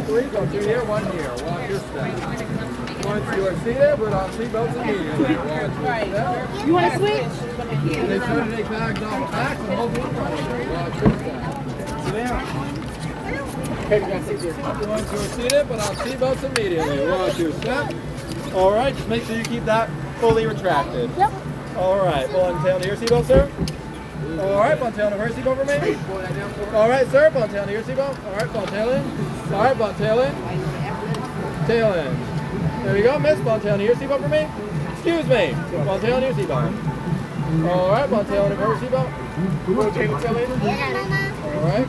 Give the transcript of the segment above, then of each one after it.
three. Go 2 here, 1 here. Watch your step. Once you are seated, put on seatbelts immediately. Watch your step. You want to switch? They try to take bags off the back and hold one right here. Watch your step. Sit down. Okay, we got to sit here. Once you are seated, put on seatbelts immediately. Watch your step. All right, just make sure you keep that fully retracted. Yep. All right, ball and tail to your seatbelt, sir. All right, ball and tail to her seatbelt for me. All right, sir, ball and tail to your seatbelt. All right, ball and tail in. All right, ball and tail in. Tail in. There you go, miss. Ball and tail to your seatbelt for me. Excuse me. Ball and tail to your seatbelt. All right, ball and tail to her seatbelt. Rotate the tail in. All right.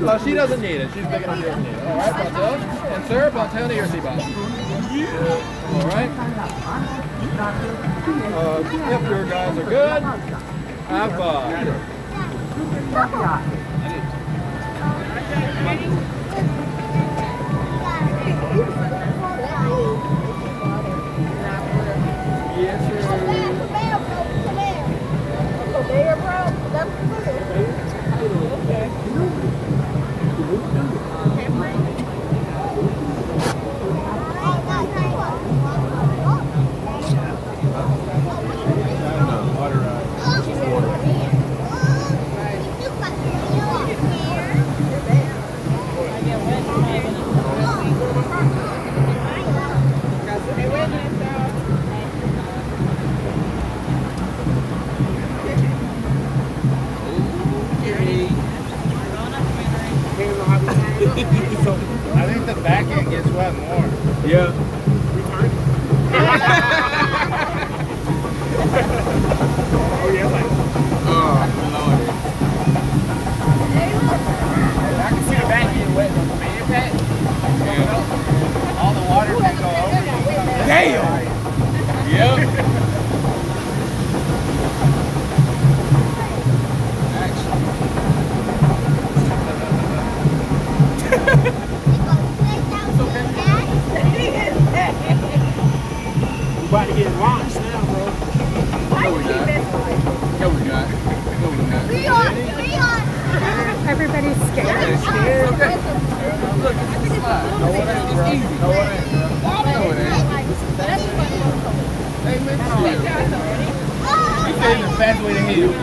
Oh, she doesn't need it. She's big enough she doesn't need it. All right, ball and tail. And sir, ball and tail to your seatbelt. All right. If your guys are good, have fun. Yes, sir. I think the back end gets wet more. Yeah. Oh yeah, like. Oh, Lord. I can see the back end wet, but the main pack, all the water can go over. Damn. Yep. About to get launched now, bro. No, we got. No, we got. No, we got. Everybody's scared. Okay. Look, it's a slide. No, it ain't, bro. No, it ain't, bro. No, it ain't. Hey, man, He said the fast way to hell.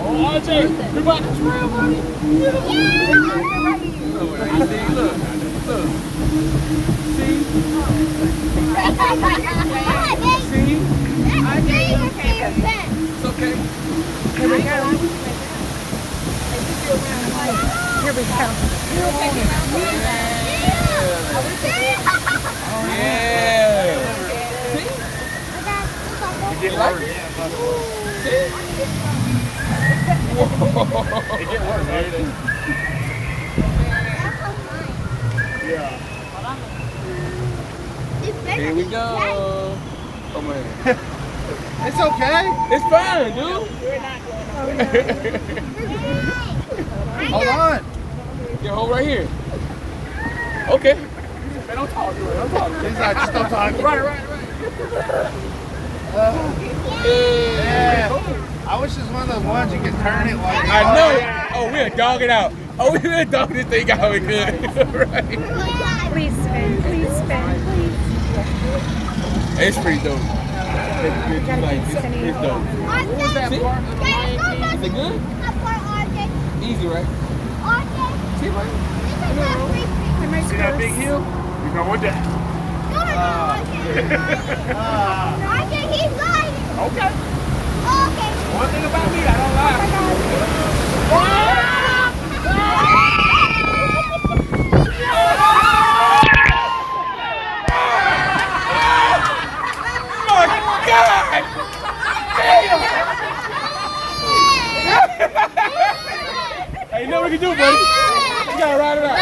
Oh, RJ, you about to trail, buddy? no, it ain't. See, look. Look. See? See? It's okay. Here we go. Here we go. Yeah. You get worse. It get worse, right? Yeah. Here we go. Oh, man. It's okay. It's fine, dude. Hold on. Get hold right here. Okay. Man, don't talk to her. Don't talk to her. He's like, just don't talk to her. Right. Yeah. I wish it was one of those ones you can turn it like. I know. Oh, we'll dog it out. Oh, we'll dog this thing out. We good. Right. Please spin. Please spin. Please. It's pretty dope. It's dope. Is it good? Easy, right? See, right? See that big hill? You go with that. Okay. One thing about me, I don't lie. Oh my God! Damn! Hey, you know what we can do, buddy? You gotta ride it out.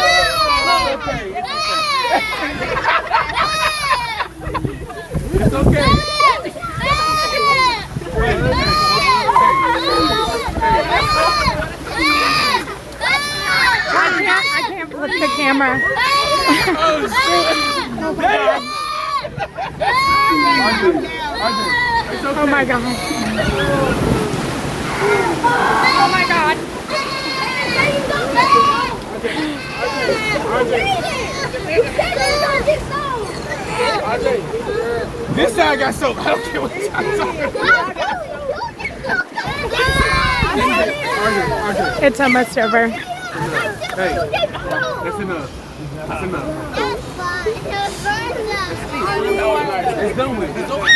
It's okay. It's okay. I can't flip the camera. Oh, shit. Damn! Oh my God. Oh my God. got soap. I don't care what y'all talking. It's almost over. Hey, that's enough. That's enough. It's done with. It's over.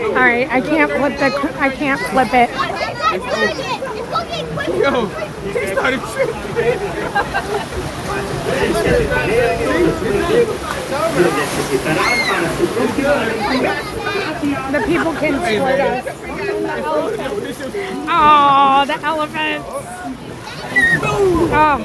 All right, I can't flip it. Yo, he started tripping. The people can support us. Oh, the elephants. Oh.